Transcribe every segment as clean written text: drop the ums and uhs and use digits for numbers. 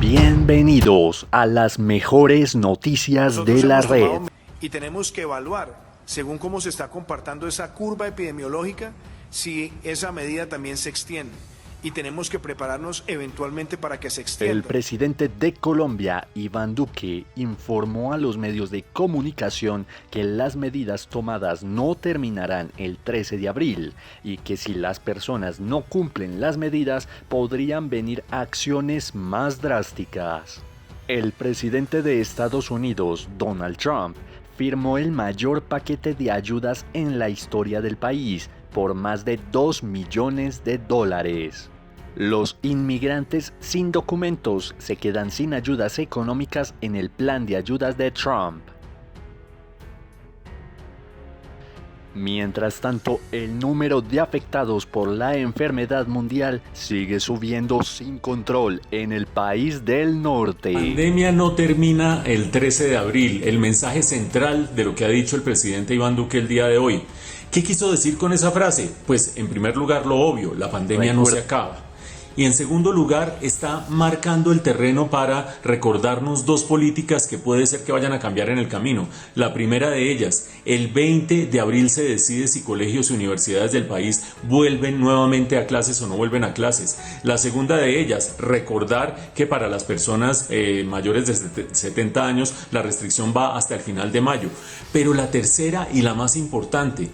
Bienvenidos a las mejores noticias de la red. Y tenemos que evaluar, según cómo se está comportando esa curva epidemiológica, si esa medida también se extiende. Y tenemos que prepararnos eventualmente para que se extienda. El presidente de Colombia, Iván Duque, informó a los medios de comunicación que las medidas tomadas no terminarán el 13 de abril y que si las personas no cumplen las medidas podrían venir acciones más drásticas. El presidente de Estados Unidos, Donald Trump, firmó el mayor paquete de ayudas en la historia del país por más de $2 millones. Los inmigrantes sin documentos se quedan sin ayudas económicas en el plan de ayudas de Trump. Mientras tanto, el número de afectados por la enfermedad mundial sigue subiendo sin control en el país del norte. La pandemia no termina el 13 de abril, el mensaje central de lo que ha dicho el presidente Iván Duque el día de hoy. ¿Qué quiso decir con esa frase? Pues en primer lugar lo obvio, la pandemia no se acaba. Y en segundo lugar está marcando el terreno para recordarnos dos políticas que puede ser que vayan a cambiar en el camino. La primera de ellas, el 20 de abril se decide si colegios y universidades del país vuelven nuevamente a clases o no vuelven a clases. La segunda de ellas, recordar que para las personas mayores de 70 años la restricción va hasta el final de mayo. Pero la tercera y la más importante,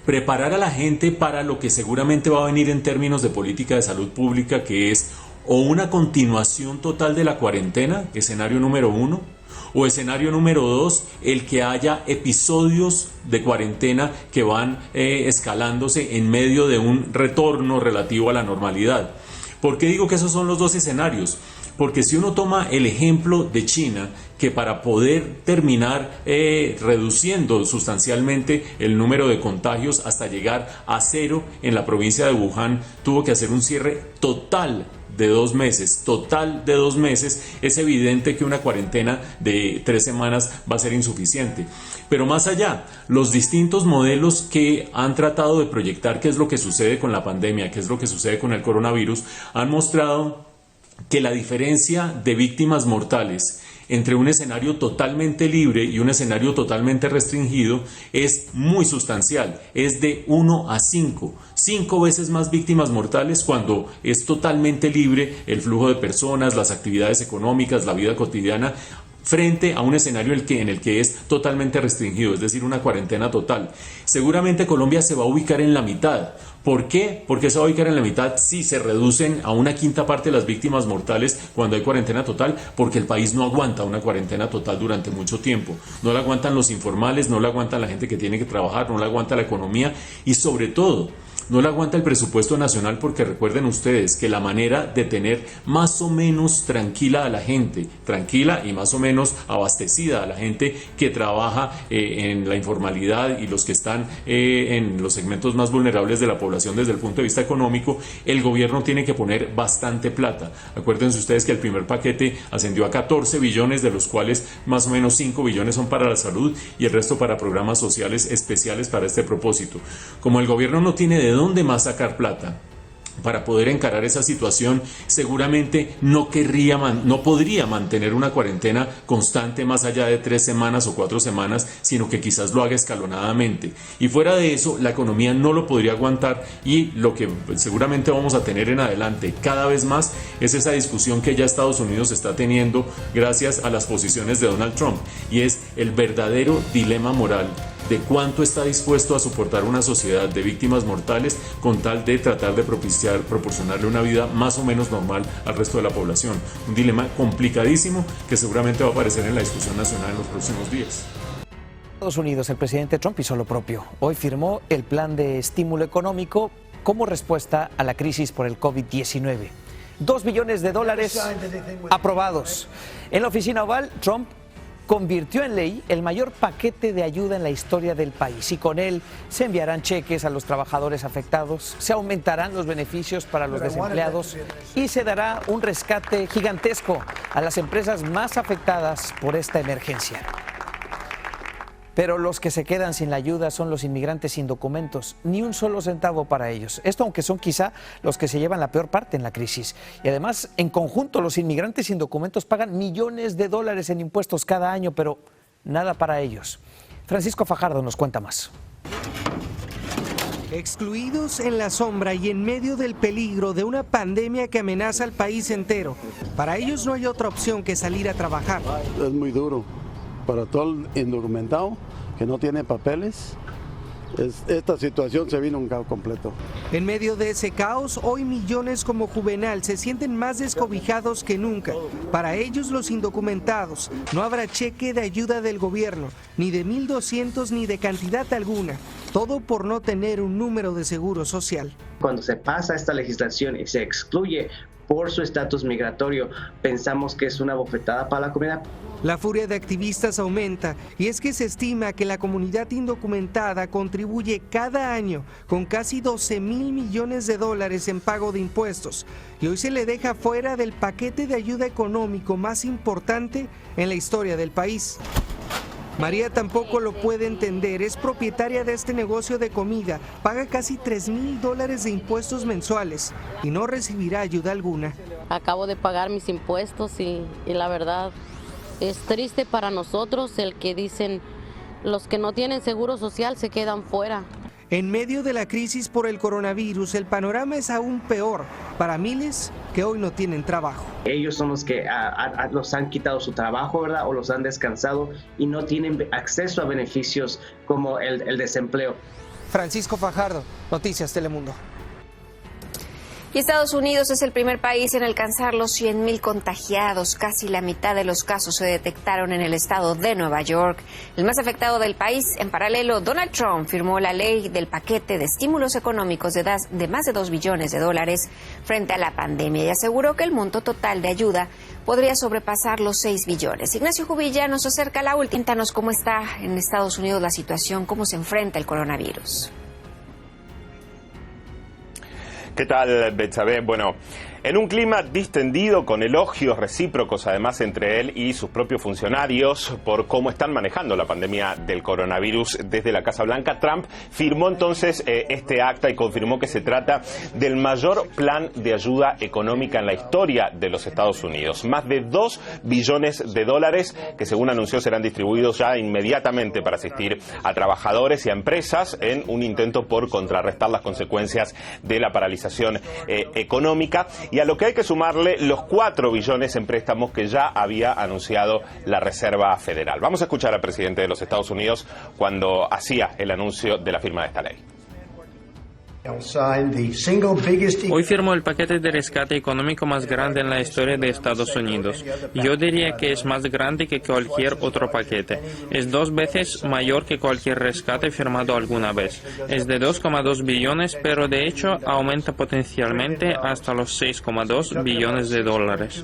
preparar a la gente para lo que seguramente va a venir en términos de política de salud pública, que es o una continuación total de la cuarentena, escenario número 1, o escenario número 2, el que haya episodios de cuarentena que van escalándose en medio de un retorno relativo a la normalidad. ¿Por qué digo que esos son los dos escenarios? Porque si uno toma el ejemplo de China, que para poder terminar reduciendo sustancialmente el número de contagios hasta llegar a 0 en la provincia de Wuhan, tuvo que hacer un cierre total de 2 meses, es evidente que una cuarentena de 3 semanas va a ser insuficiente. Pero más allá, los distintos modelos que han tratado de proyectar qué es lo que sucede con la pandemia, qué es lo que sucede con el coronavirus, han mostrado que la diferencia de víctimas mortales entre un escenario totalmente libre y un escenario totalmente restringido es muy sustancial, es de 1 a 5 veces más víctimas mortales cuando es totalmente libre el flujo de personas, las actividades económicas, la vida cotidiana, frente a un escenario en el que es totalmente restringido, es decir, una cuarentena total. Seguramente Colombia se va a ubicar en la mitad. ¿Por qué? ¿Por qué se va a ubicar en la mitad si se reducen a una quinta parte las víctimas mortales cuando hay cuarentena total? Porque el país no aguanta una cuarentena total durante mucho tiempo. No la aguantan los informales, no la aguanta la gente que tiene que trabajar, no la aguanta la economía y sobre todo no la aguanta el presupuesto nacional, porque recuerden ustedes que la manera de tener más o menos tranquila a la gente, tranquila y más o menos abastecida a la gente que trabaja en la informalidad y los que están en los segmentos más vulnerables de la población desde el punto de vista económico, el gobierno tiene que poner bastante plata. Acuérdense ustedes que el primer paquete ascendió a 14 billones, de los cuales más o menos 5 billones son para la salud y el resto para programas sociales especiales para este propósito. Como el gobierno no tiene de dónde más sacar plata para poder encarar esa situación, seguramente no podría mantener una cuarentena constante más allá de 3 semanas o 4 semanas, sino que quizás lo haga escalonadamente. Y fuera de eso, la economía no lo podría aguantar, y lo que seguramente vamos a tener en adelante cada vez más es esa discusión que ya Estados Unidos está teniendo gracias a las posiciones de Donald Trump, y es el verdadero dilema moral de cuánto está dispuesto a soportar una sociedad de víctimas mortales con tal de tratar de proporcionarle una vida más o menos normal al resto de la población. Un dilema complicadísimo que seguramente va a aparecer en la discusión nacional en los próximos días. Estados Unidos, el presidente Trump hizo lo propio. Hoy firmó el plan de estímulo económico como respuesta a la crisis por el COVID-19. $2 billones aprobados. En la oficina oval, Trump convirtió en ley el mayor paquete de ayuda en la historia del país, y con él se enviarán cheques a los trabajadores afectados, se aumentarán los beneficios para los desempleados y se dará un rescate gigantesco a las empresas más afectadas por esta emergencia. Pero los que se quedan sin la ayuda son los inmigrantes sin documentos, ni un solo centavo para ellos. Esto aunque son quizá los que se llevan la peor parte en la crisis. Y además, en conjunto, los inmigrantes sin documentos pagan millones de dólares en impuestos cada año, pero nada para ellos. Francisco Fajardo nos cuenta más. Excluidos en la sombra y en medio del peligro de una pandemia que amenaza al país entero, para ellos no hay otra opción que salir a trabajar. Es muy duro para todo el indocumentado que no tiene papeles. Esta situación se vino un caos completo. En medio de ese caos, hoy millones como Juvenal se sienten más descobijados que nunca. Para ellos, los indocumentados, no habrá cheque de ayuda del gobierno, ni de 1,200 ni de cantidad alguna. Todo por no tener un número de seguro social. Cuando se pasa esta legislación y se excluye por su estatus migratorio, pensamos que es una bofetada para la comunidad. La furia de activistas aumenta y es que se estima que la comunidad indocumentada contribuye cada año con casi 12,000 millones de dólares en pago de impuestos y hoy se le deja fuera del paquete de ayuda económico más importante en la historia del país. María tampoco lo puede entender, es propietaria de este negocio de comida, paga casi $3,000 de impuestos mensuales y no recibirá ayuda alguna. Acabo de pagar mis impuestos y la verdad es triste para nosotros el que dicen los que no tienen seguro social se quedan fuera. En medio de la crisis por el coronavirus, el panorama es aún peor para miles que hoy no tienen trabajo. Ellos son los que los han quitado su trabajo, ¿verdad? O los han descansado y no tienen acceso a beneficios como el desempleo. Francisco Fajardo, Noticias Telemundo. Y Estados Unidos es el primer país en alcanzar los 100,000 contagiados. Casi la mitad de los casos se detectaron en el estado de Nueva York, el más afectado del país. En paralelo, Donald Trump firmó la ley del paquete de estímulos económicos de más de $2 billones frente a la pandemia y aseguró que el monto total de ayuda podría sobrepasar los 6 billones. Ignacio Jubilla nos acerca a la última. Cuéntanos cómo está en Estados Unidos la situación, cómo se enfrenta el coronavirus. ¿Qué tal, Betsabe? Bueno, en un clima distendido con elogios recíprocos además entre él y sus propios funcionarios por cómo están manejando la pandemia del coronavirus desde la Casa Blanca, Trump firmó entonces este acta y confirmó que se trata del mayor plan de ayuda económica en la historia de los Estados Unidos. Más de $2 billones que según anunció serán distribuidos ya inmediatamente para asistir a trabajadores y a empresas en un intento por contrarrestar las consecuencias de la paralización económica. Y a lo que hay que sumarle los 4 billones en préstamos que ya había anunciado la Reserva Federal. Vamos a escuchar al presidente de los Estados Unidos cuando hacía el anuncio de la firma de esta ley. Hoy firmó el paquete de rescate económico más grande en la historia de Estados Unidos. Yo diría que es más grande que cualquier otro paquete. Es 2 veces mayor que cualquier rescate firmado alguna vez. Es de 2,2 billones, pero de hecho aumenta potencialmente hasta los 6,2 billones de dólares.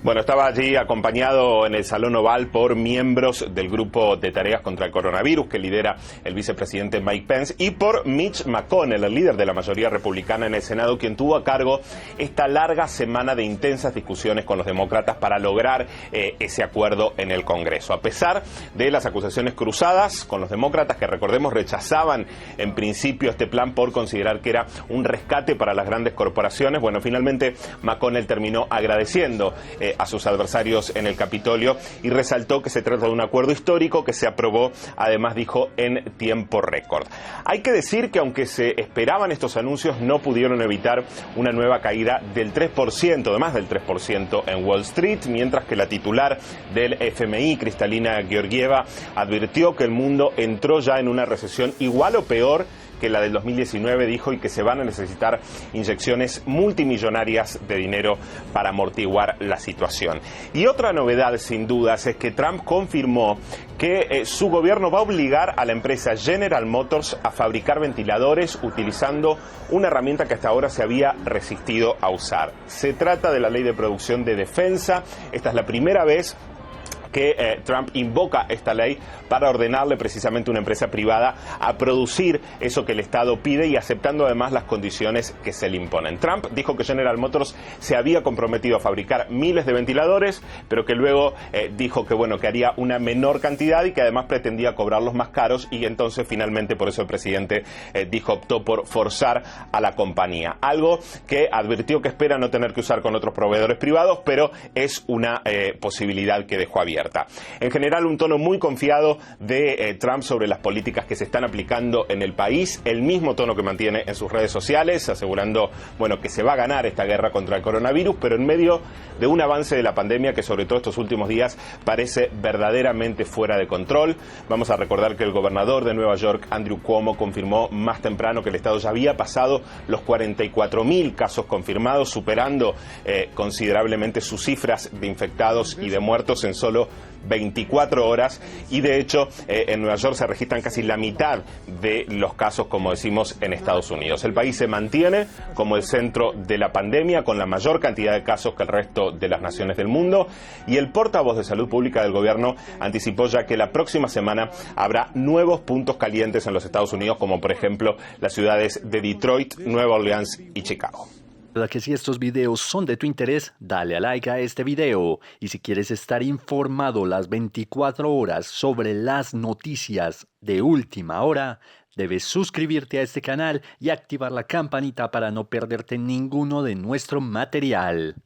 Bueno, estaba allí acompañado en el Salón Oval por miembros del Grupo de Tareas contra el Coronavirus que lidera el vicepresidente Mike Pence y por Mitch McConnell, el líder de la mayoría republicana en el Senado, quien tuvo a cargo esta larga semana de intensas discusiones con los demócratas para lograr ese acuerdo en el Congreso. A pesar de las acusaciones cruzadas con los demócratas, que recordemos rechazaban en principio este plan por considerar que era un rescate para las grandes corporaciones, bueno, finalmente McConnell terminó agradeciendo a sus adversarios en el Capitolio y resaltó que se trata de un acuerdo histórico que se aprobó, además dijo, en tiempo récord. Hay que decir que aunque se esperaban estos anuncios, no pudieron evitar una nueva caída del 3%, de más del 3% en Wall Street, mientras que la titular del FMI, Kristalina Georgieva, advirtió que el mundo entró ya en una recesión igual o peor que la del 2019, dijo, y que se van a necesitar inyecciones multimillonarias de dinero para amortiguar la situación. Y otra novedad, sin dudas, es que Trump confirmó que su gobierno va a obligar a la empresa General Motors a fabricar ventiladores utilizando una herramienta que hasta ahora se había resistido a usar. Se trata de la Ley de Producción de Defensa. Esta es la primera vez que Trump invoca esta ley para ordenarle precisamente a una empresa privada a producir eso que el Estado pide y aceptando además las condiciones que se le imponen. Trump dijo que General Motors se había comprometido a fabricar miles de ventiladores, pero que luego dijo que bueno, que haría una menor cantidad y que además pretendía cobrarlos más caros, y entonces finalmente por eso el presidente optó por forzar a la compañía. Algo que advirtió que espera no tener que usar con otros proveedores privados, pero es una posibilidad que dejó abierta. En general, un tono muy confiado de Trump sobre las políticas que se están aplicando en el país, el mismo tono que mantiene en sus redes sociales, asegurando bueno, que se va a ganar esta guerra contra el coronavirus, pero en medio de un avance de la pandemia que sobre todo estos últimos días parece verdaderamente fuera de control. Vamos a recordar que el gobernador de Nueva York, Andrew Cuomo, confirmó más temprano que el estado ya había pasado los 44.000 casos confirmados, superando considerablemente sus cifras de infectados y de muertos en solo 24 horas, y de hecho en Nueva York se registran casi la mitad de los casos, como decimos, en Estados Unidos. El país se mantiene como el centro de la pandemia, con la mayor cantidad de casos que el resto de las naciones del mundo, y el portavoz de Salud Pública del gobierno anticipó ya que la próxima semana habrá nuevos puntos calientes en los Estados Unidos, como por ejemplo las ciudades de Detroit, Nueva Orleans y Chicago. Recuerda que si estos videos son de tu interés, dale a like a este video. Y si quieres estar informado las 24 horas sobre las noticias de última hora, debes suscribirte a este canal y activar la campanita para no perderte ninguno de nuestro material.